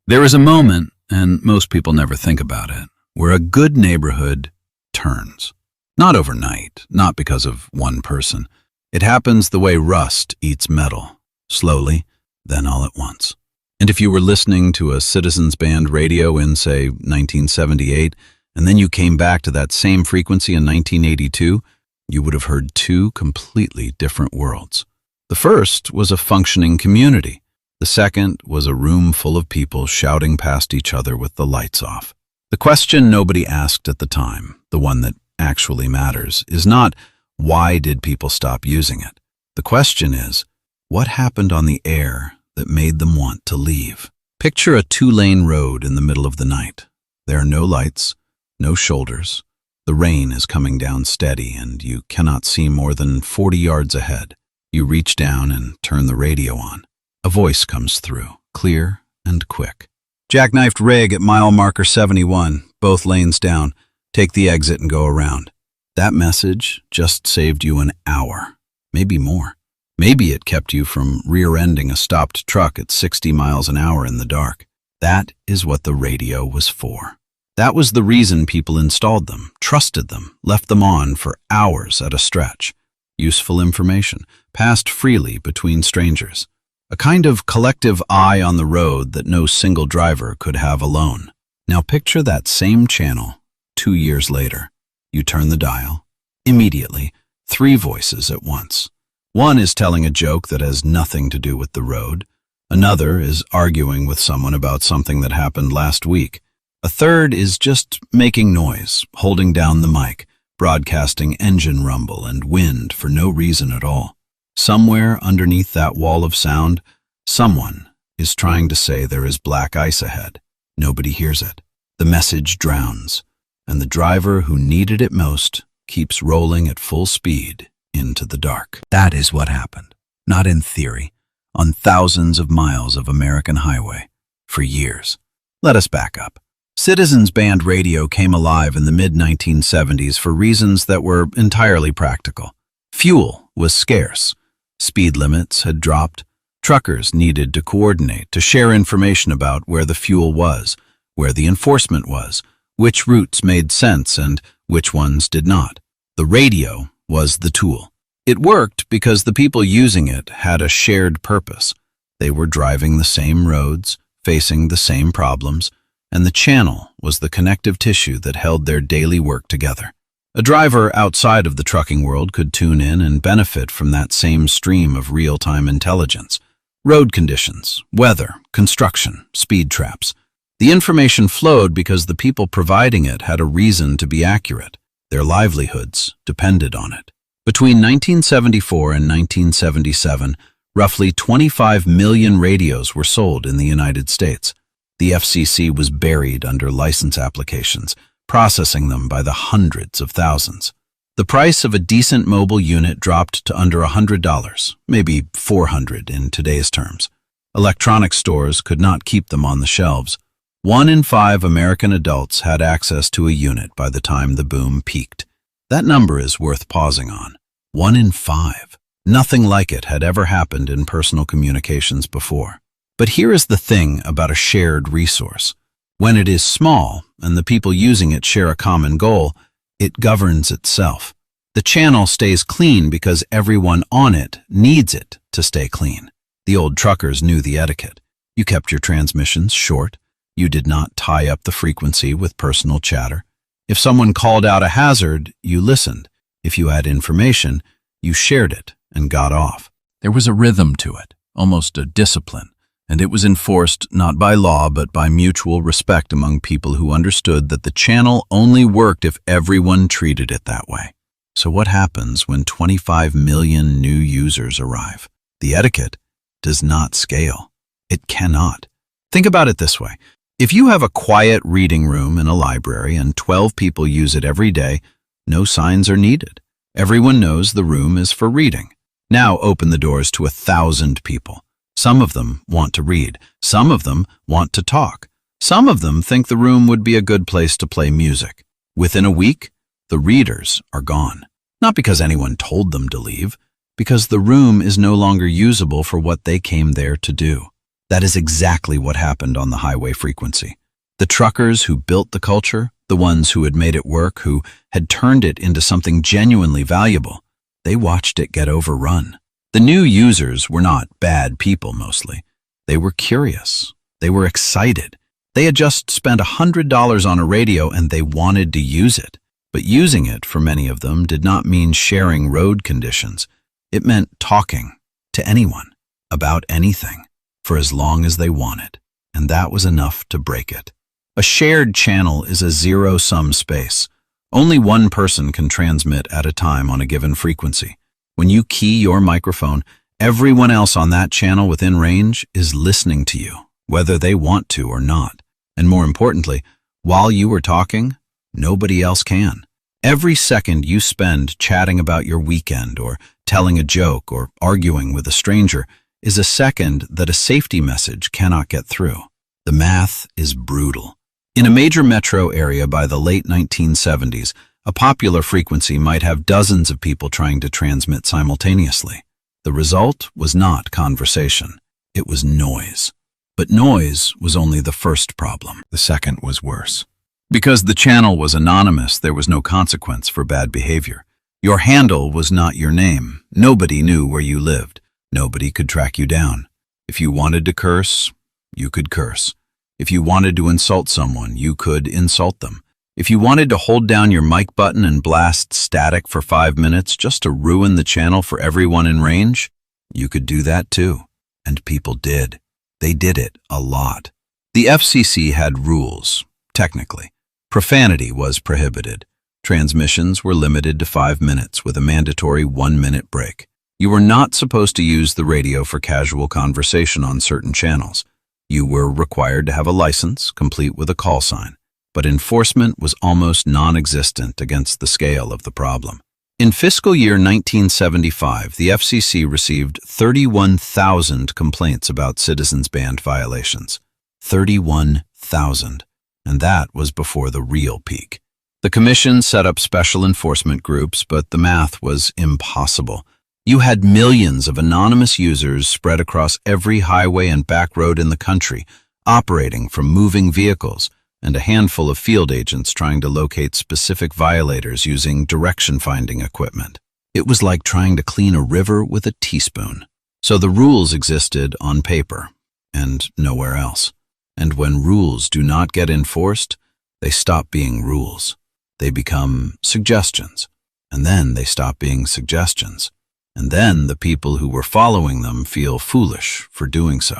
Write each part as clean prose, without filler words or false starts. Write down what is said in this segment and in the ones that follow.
There is a moment, and most people never think about it, where a good neighborhood turns. Not overnight, not because of one person. It happens the way rust eats metal, slowly, then all at once. And if you were listening to a citizens band radio in, say, 1978, and then you came back to that same frequency in 1982, you would have heard two completely different worlds. The first was a functioning community. The second was a room full of people shouting past each other with the lights off. The question nobody asked at the time, the one that actually matters, is not, why did people stop using it? The question is, what happened on the air that made them want to leave? Picture a two-lane road in the middle of the night. There are no lights, no shoulders. The rain is coming down steady, and you cannot see more than 40 yards ahead. You reach down and turn the radio on. A voice comes through, clear and quick. Jackknifed rig at mile marker 71, both lanes down. Take the exit and go around. That message just saved you an hour, maybe more. Maybe it kept you from rear-ending a stopped truck at 60 miles an hour in the dark. That is what the radio was for. That was the reason people installed them, trusted them, left them on for hours at a stretch. Useful information, passed freely between strangers. A kind of collective eye on the road that no single driver could have alone. Now picture that same channel 2 years later. You turn the dial. Immediately, 3 voices at once. One is telling a joke that has nothing to do with the road. Another is arguing with someone about something that happened last week. A third is just making noise, holding down the mic, broadcasting engine rumble and wind for no reason at all. Somewhere underneath that wall of sound, someone is trying to say there is black ice ahead. Nobody hears it. The message drowns, and the driver who needed it most keeps rolling at full speed into the dark. That is what happened, not in theory, on thousands of miles of American highway, for years. Let us back up. Citizens band radio came alive in the mid-1970s for reasons that were entirely practical. Fuel was scarce. Speed limits had dropped. Truckers needed to coordinate, to share information about where the fuel was, where the enforcement was, which routes made sense and which ones did not. The radio was the tool. It worked because the people using it had a shared purpose. They were driving the same roads, facing the same problems, and the channel was the connective tissue that held their daily work together. A driver outside of the trucking world could tune in and benefit from that same stream of real-time intelligence. Road conditions, weather, construction, speed traps. The information flowed because the people providing it had a reason to be accurate. Their livelihoods depended on it. Between 1974 and 1977, roughly 25 million radios were sold in the United States. The FCC was buried under license applications, processing them by the hundreds of thousands. The price of a decent mobile unit dropped to under $100, maybe $400 in today's terms. Electronics stores could not keep them on the shelves. 1 in 5 American adults had access to a unit by the time the boom peaked. That number is worth pausing on. 1 in 5. Nothing like it had ever happened in personal communications before. But here is the thing about a shared resource. When it is small and the people using it share a common goal, it governs itself. The channel stays clean because everyone on it needs it to stay clean. The old truckers knew the etiquette. You kept your transmissions short. You did not tie up the frequency with personal chatter. If someone called out a hazard, you listened. If you had information, you shared it and got off. There was a rhythm to it, almost a discipline. And it was enforced not by law but by mutual respect among people who understood that the channel only worked if everyone treated it that way. So what happens when 25 million new users arrive? The etiquette does not scale. It cannot. Think about it this way. If you have a quiet reading room in a library and 12 people use it every day, no signs are needed. Everyone knows the room is for reading. Now open the doors to 1,000 people. Some of them want to read. Some of them want to talk. Some of them think the room would be a good place to play music. Within a week, the readers are gone. Not because anyone told them to leave, because the room is no longer usable for what they came there to do. That is exactly what happened on the highway frequency. The truckers who built the culture, the ones who had made it work, who had turned it into something genuinely valuable, they watched it get overrun. The new users were not bad people mostly. They were curious. They were excited. They had just spent $100 on a radio and they wanted to use it. But using it, for many of them, did not mean sharing road conditions. It meant talking to anyone about anything for as long as they wanted, and that was enough to break it. A shared channel is a zero-sum space. Only one person can transmit at a time on a given frequency. When you key your microphone, everyone else on that channel within range is listening to you, whether they want to or not. And more importantly, while you are talking, nobody else can. Every second you spend chatting about your weekend or telling a joke or arguing with a stranger is a second that a safety message cannot get through. The math is brutal. In a major metro area by the late 1970s, a popular frequency might have dozens of people trying to transmit simultaneously. The result was not conversation. It was noise. But noise was only the first problem. The second was worse. Because the channel was anonymous, there was no consequence for bad behavior. Your handle was not your name. Nobody knew where you lived. Nobody could track you down. If you wanted to curse, you could curse. If you wanted to insult someone, you could insult them. If you wanted to hold down your mic button and blast static for 5 minutes just to ruin the channel for everyone in range, you could do that too. And people did. They did it a lot. The FCC had rules, technically. Profanity was prohibited. Transmissions were limited to 5 minutes with a mandatory 1-minute break. You were not supposed to use the radio for casual conversation on certain channels. You were required to have a license, complete with a call sign. But enforcement was almost non-existent against the scale of the problem. In fiscal year 1975, the FCC received 31,000 complaints about citizens' band violations. 31,000. And that was before the real peak. The commission set up special enforcement groups, but the math was impossible. You had millions of anonymous users spread across every highway and back road in the country, operating from moving vehicles, and a handful of field agents trying to locate specific violators using direction-finding equipment. It was like trying to clean a river with a teaspoon. So the rules existed on paper, and nowhere else. And when rules do not get enforced, they stop being rules. They become suggestions, and then they stop being suggestions. And then the people who were following them feel foolish for doing so.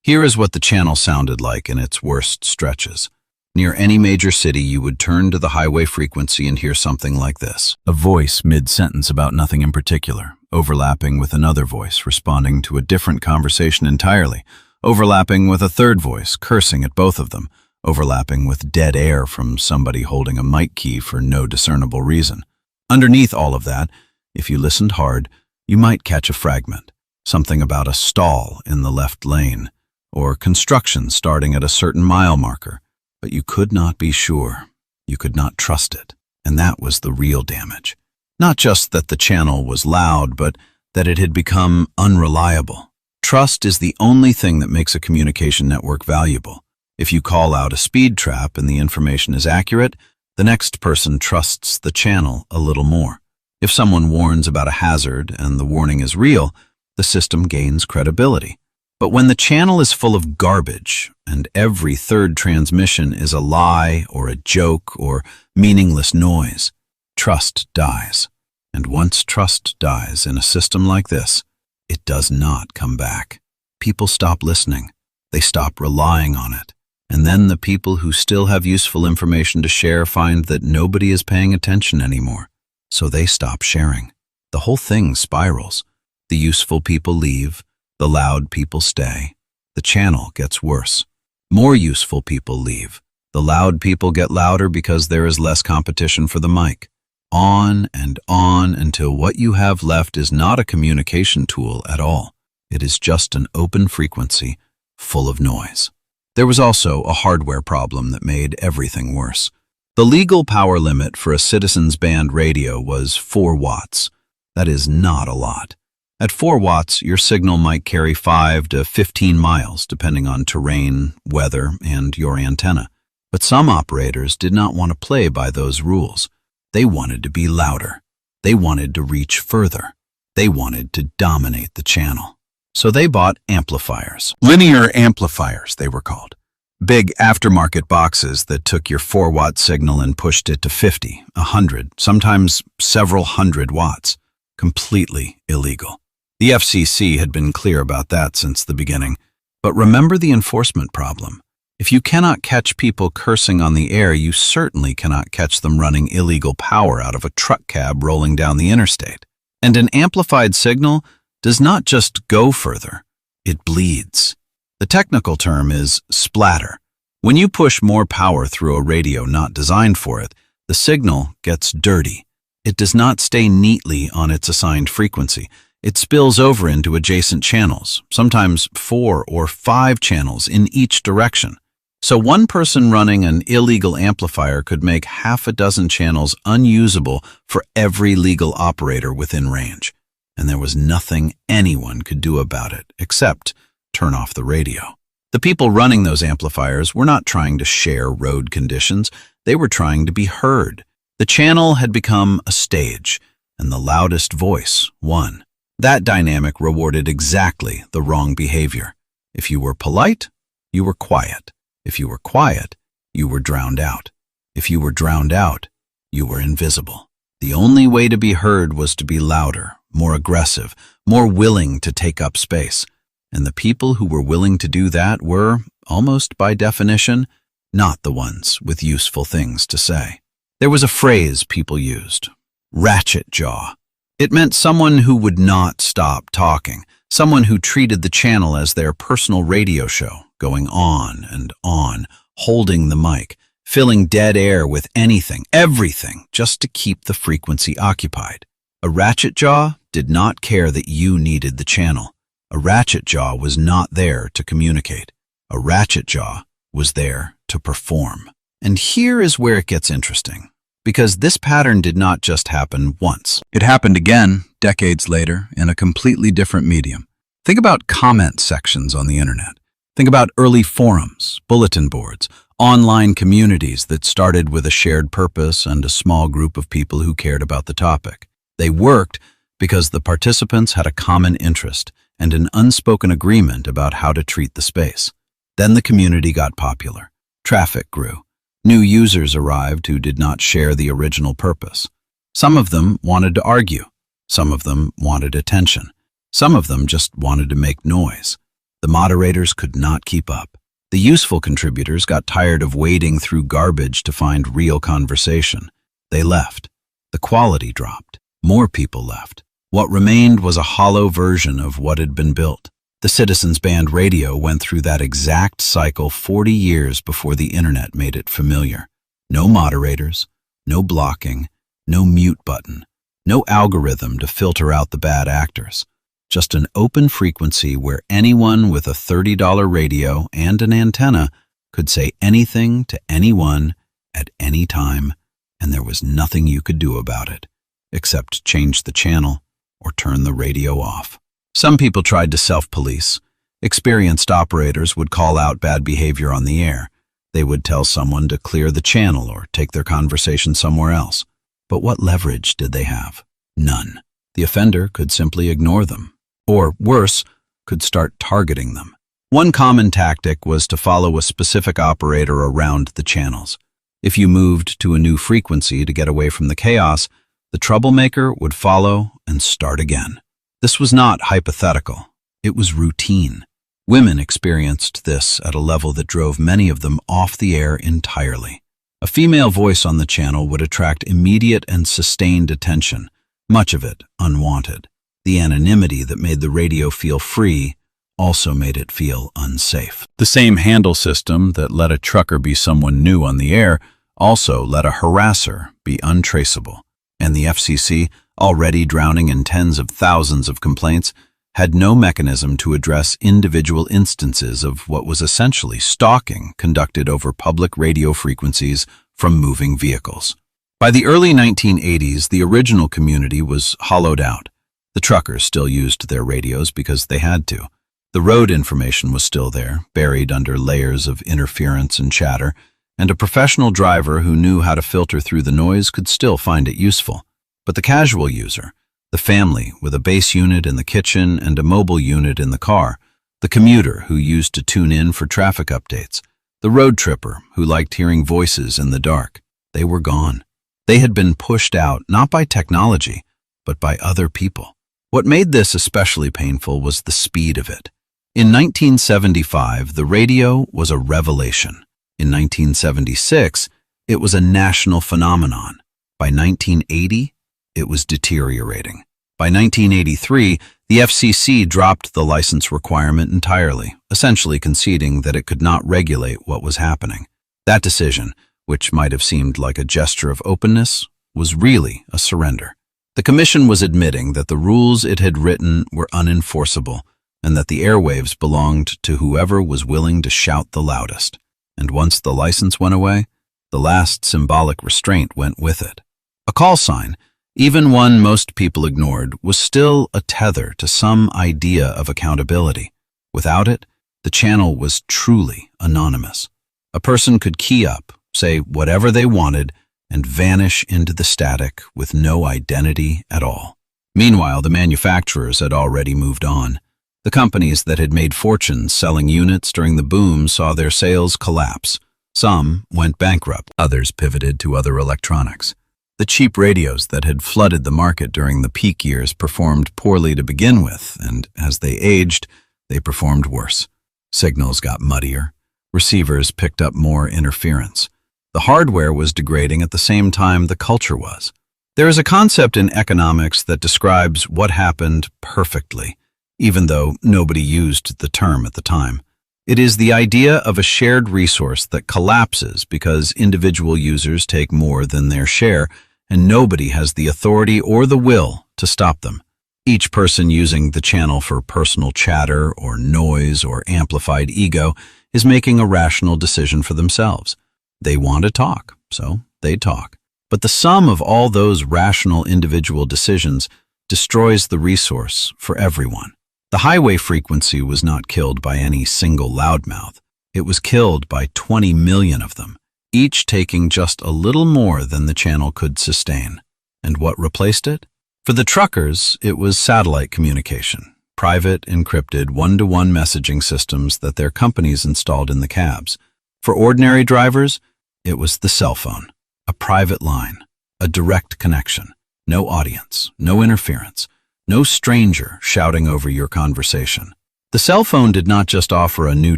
Here is what the channel sounded like in its worst stretches. Near any major city, you would turn to the highway frequency and hear something like this. A voice mid-sentence about nothing in particular, overlapping with another voice responding to a different conversation entirely, overlapping with a third voice cursing at both of them, overlapping with dead air from somebody holding a mic key for no discernible reason. Underneath all of that, if you listened hard, you might catch a fragment, something about a stall in the left lane, or construction starting at a certain mile marker. But you could not be sure. You could not trust it. And that was the real damage. Not just that the channel was loud, but that it had become unreliable. Trust is the only thing that makes a communication network valuable. If you call out a speed trap and the information is accurate, the next person trusts the channel a little more. If someone warns about a hazard and the warning is real, the system gains credibility. But when the channel is full of garbage and every third transmission is a lie or a joke or meaningless noise, trust dies. And once trust dies in a system like this, it does not come back. People stop listening. They stop relying on it. And then the people who still have useful information to share find that nobody is paying attention anymore. So they stop sharing. The whole thing spirals. The useful people leave. The loud people stay. The channel gets worse. More useful people leave. The loud people get louder because there is less competition for the mic. On until what you have left is not a communication tool at all. It is just an open frequency full of noise. There was also a hardware problem that made everything worse. The legal power limit for a citizens band radio was 4 watts. That is not a lot. At 4 watts, your signal might carry 5 to 15 miles, depending on terrain, weather, and your antenna. But some operators did not want to play by those rules. They wanted to be louder. They wanted to reach further. They wanted to dominate the channel. So they bought amplifiers. Linear amplifiers, they were called. Big aftermarket boxes that took your 4-watt signal and pushed it to 50, 100, sometimes several hundred watts. Completely illegal. The FCC had been clear about that since the beginning. But remember the enforcement problem. If you cannot catch people cursing on the air, you certainly cannot catch them running illegal power out of a truck cab rolling down the interstate. And an amplified signal does not just go further, it bleeds. The technical term is splatter. When you push more power through a radio not designed for it, the signal gets dirty. It does not stay neatly on its assigned frequency. It spills over into adjacent channels, sometimes 4 or 5 channels in each direction. So one person running an illegal amplifier could make half a dozen channels unusable for every legal operator within range. And there was nothing anyone could do about it except turn off the radio. The people running those amplifiers were not trying to share road conditions. They were trying to be heard. The channel had become a stage, and the loudest voice won. That dynamic rewarded exactly the wrong behavior. If you were polite, you were quiet. If you were quiet, you were drowned out. If you were drowned out, you were invisible. The only way to be heard was to be louder, more aggressive, more willing to take up space. And the people who were willing to do that were, almost by definition, not the ones with useful things to say. There was a phrase people used, ratchet jaw. It meant someone who would not stop talking, someone who treated the channel as their personal radio show, going on and on, holding the mic, filling dead air with anything, everything, just to keep the frequency occupied. A ratchet jaw did not care that you needed the channel. A ratchet jaw was not there to communicate. A ratchet jaw was there to perform. And here is where it gets interesting, because this pattern did not just happen once. It happened again, decades later, in a completely different medium. Think about comment sections on the internet. Think about early forums, bulletin boards, online communities that started with a shared purpose and a small group of people who cared about the topic. They worked because the participants had a common interest and an unspoken agreement about how to treat the space. Then the community got popular. Traffic grew. New users arrived who did not share the original purpose. Some of them wanted to argue. Some of them wanted attention. Some of them just wanted to make noise. The moderators could not keep up. The useful contributors got tired of wading through garbage to find real conversation. They left. The quality dropped. More people left. What remained was a hollow version of what had been built. The Citizens Band radio went through that exact cycle 40 years before the internet made it familiar. No moderators, no blocking, no mute button, no algorithm to filter out the bad actors. Just an open frequency where anyone with a $30 radio and an antenna could say anything to anyone at any time, and there was nothing you could do about it, except change the channel or turn the radio off. Some people tried to self-police. Experienced operators would call out bad behavior on the air. They would tell someone to clear the channel or take their conversation somewhere else. But what leverage did they have? None. The offender could simply ignore them. Or, worse, could start targeting them. One common tactic was to follow a specific operator around the channels. If you moved to a new frequency to get away from the chaos, the troublemaker would follow and start again. This was not hypothetical. It was routine. Women experienced this at a level that drove many of them off the air entirely. A female voice on the channel would attract immediate and sustained attention, much of it unwanted. The anonymity that made the radio feel free also made it feel unsafe. The same handle system that let a trucker be someone new on the air also let a harasser be untraceable. And the FCC, already drowning in tens of thousands of complaints, had no mechanism to address individual instances of what was essentially stalking conducted over public radio frequencies from moving vehicles. By the early 1980s, the original community was hollowed out. The truckers still used their radios because they had to. The road information was still there, buried under layers of interference and chatter, and a professional driver who knew how to filter through the noise could still find it useful. But the casual user, the family with a base unit in the kitchen and a mobile unit in the car, the commuter who used to tune in for traffic updates, the road tripper who liked hearing voices in the dark, they were gone. They had been pushed out not by technology, but by other people. What made this especially painful was the speed of it. In 1975, the radio was a revelation. In 1976, it was a national phenomenon. By 1980, it was deteriorating. By 1983, the FCC dropped the license requirement entirely, essentially conceding that it could not regulate what was happening. That decision, which might have seemed like a gesture of openness, was really a surrender. The Commission was admitting that the rules it had written were unenforceable and that the airwaves belonged to whoever was willing to shout the loudest. And once the license went away, the last symbolic restraint went with it. A call sign, even one most people ignored, was still a tether to some idea of accountability. Without it, the channel was truly anonymous. A person could key up, say whatever they wanted, and vanish into the static with no identity at all. Meanwhile, the manufacturers had already moved on. The companies that had made fortunes selling units during the boom saw their sales collapse. Some went bankrupt, others pivoted to other electronics. The cheap radios that had flooded the market during the peak years performed poorly to begin with, and as they aged, they performed worse. Signals got muddier. Receivers picked up more interference. The hardware was degrading at the same time the culture was. There is a concept in economics that describes what happened perfectly, even though nobody used the term at the time. It is the idea of a shared resource that collapses because individual users take more than their share, and nobody has the authority or the will to stop them. Each person using the channel for personal chatter or noise or amplified ego is making a rational decision for themselves. They want to talk, so they talk. But the sum of all those rational individual decisions destroys the resource for everyone. The highway frequency was not killed by any single loudmouth. It was killed by 20 million of them, each taking just a little more than the channel could sustain. And what replaced it? For the truckers, it was satellite communication, private, encrypted, one-to-one messaging systems that their companies installed in the cabs. For ordinary drivers, it was the cell phone, a private line, a direct connection, no audience, no interference, no stranger shouting over your conversation. The cell phone did not just offer a new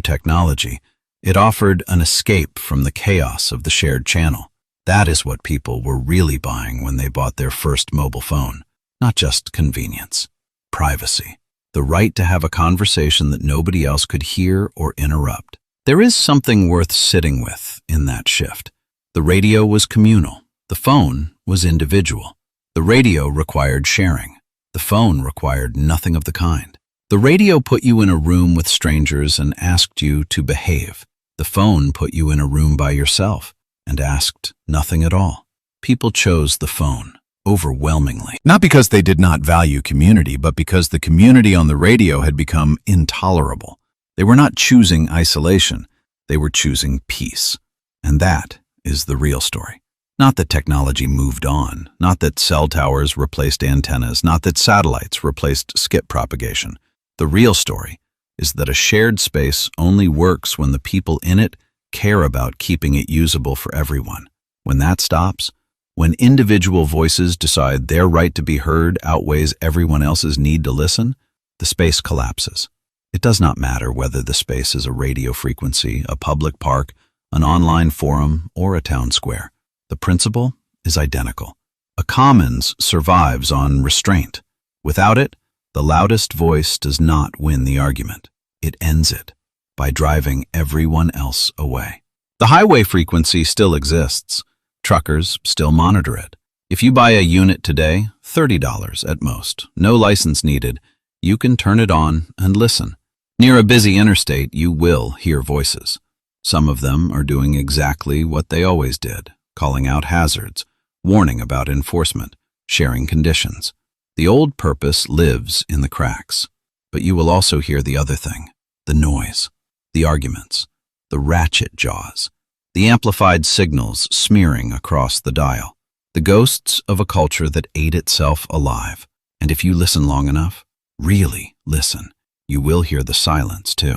technology, it offered an escape from the chaos of the shared channel. That is what people were really buying when they bought their first mobile phone. Not just convenience, privacy, the right to have a conversation that nobody else could hear or interrupt. There is something worth sitting with in that shift. The radio was communal. The phone was individual. The radio required sharing. The phone required nothing of the kind. The radio put you in a room with strangers and asked you to behave. The phone put you in a room by yourself and asked nothing at all. People chose the phone overwhelmingly. Not because they did not value community, but because the community on the radio had become intolerable. They were not choosing isolation, they were choosing peace. And that is the real story. Not that technology moved on, not that cell towers replaced antennas, not that satellites replaced skip propagation. The real story is that a shared space only works when the people in it care about keeping it usable for everyone. When that stops, when individual voices decide their right to be heard outweighs everyone else's need to listen, the space collapses. It does not matter whether the space is a radio frequency, a public park, an online forum, or a town square. The principle is identical. A commons survives on restraint. Without it, the loudest voice does not win the argument. It ends it by driving everyone else away. The highway frequency still exists. Truckers still monitor it. If you buy a unit today, $30 at most, no license needed, you can turn it on and listen. Near a busy interstate, you will hear voices. Some of them are doing exactly what they always did, calling out hazards, warning about enforcement, sharing conditions. The old purpose lives in the cracks, but you will also hear the other thing, the noise, the arguments, the ratchet jaws, the amplified signals smearing across the dial, the ghosts of a culture that ate itself alive. And if you listen long enough, really listen, you will hear the silence too.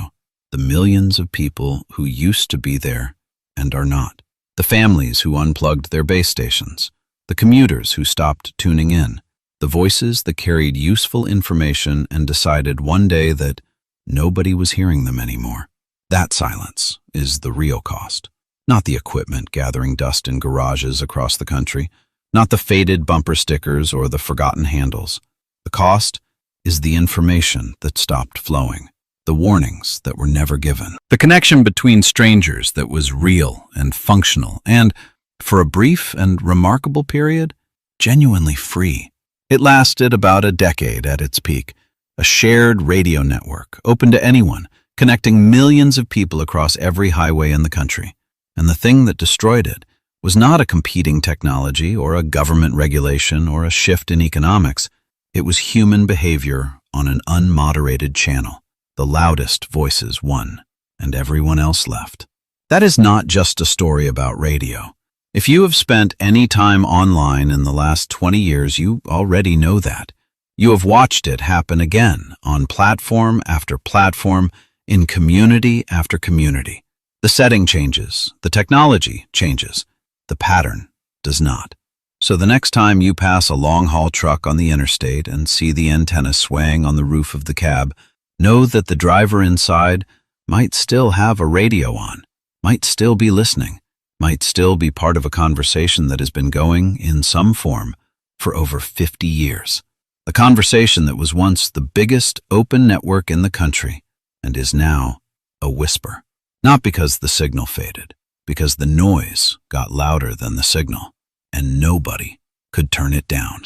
The millions of people who used to be there and are not. The families who unplugged their base stations. The commuters who stopped tuning in. The voices that carried useful information and decided one day that nobody was hearing them anymore. That silence is the real cost. Not the equipment gathering dust in garages across the country, not the faded bumper stickers or the forgotten handles. The cost is the information that stopped flowing, the warnings that were never given, the connection between strangers that was real and functional and, for a brief and remarkable period, genuinely free. It lasted about a decade at its peak, a shared radio network, open to anyone, connecting millions of people across every highway in the country. And the thing that destroyed it was not a competing technology or a government regulation or a shift in economics. It was human behavior on an unmoderated channel. The loudest voices won, and everyone else left. That is not just a story about radio. If you have spent any time online in the last 20 years, you already know that. You have watched it happen again on platform after platform, in community after community. The setting changes, the technology changes, the pattern does not. So the next time you pass a long-haul truck on the interstate and see the antenna swaying on the roof of the cab, know that the driver inside might still have a radio on, might still be listening, might still be part of a conversation that has been going in some form for over 50 years. The conversation that was once the biggest open network in the country and is now a whisper. Not because the signal faded, because the noise got louder than the signal, and nobody could turn it down.